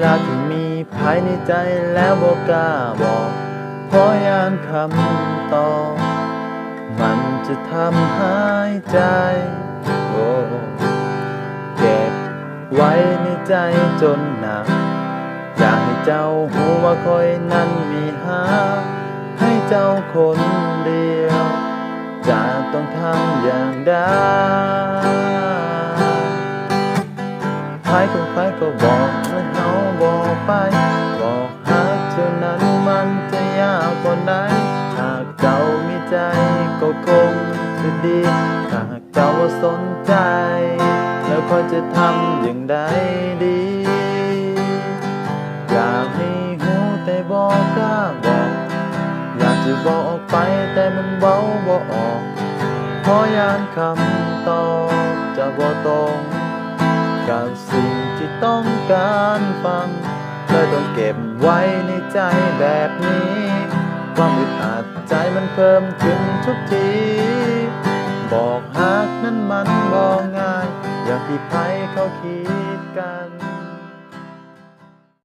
ลาที่มีภายในใจแล้วบอกกล้าบอกเพราะยานคำตอบมันจะทำหายใจโอ้เก็บไว้ในใจจนหนักอยากให้เจ้าหูว่าคอยนั้นมีหาให้เจ้าคนเดียวจะต้องทำอย่างใดใครคนใครก็บอกและเฮาบอกไปบอกหากเท่านั้นมันจะยากกว่าไหนหากเจ้ามีใจก็คงจะดีหากเจ้าสนใจแล้วคอยจะทำอย่างใดดีอยากให้หูแต่บอกกล้าบอกอยากจะบอกออกไปแต่มันเว้าบ่ออกเพราะยานคำตอบจะบ่ตรงกับสิ่งที่ต้องการฟังเลยต้องเก็บไว้ในใจแบบนี้ความอึดอัดใจมันเพิ่มขึ้นทุกทีบอกหากนั้นมันบ่ง่ายอย่างที่ไผเขาคิดกัน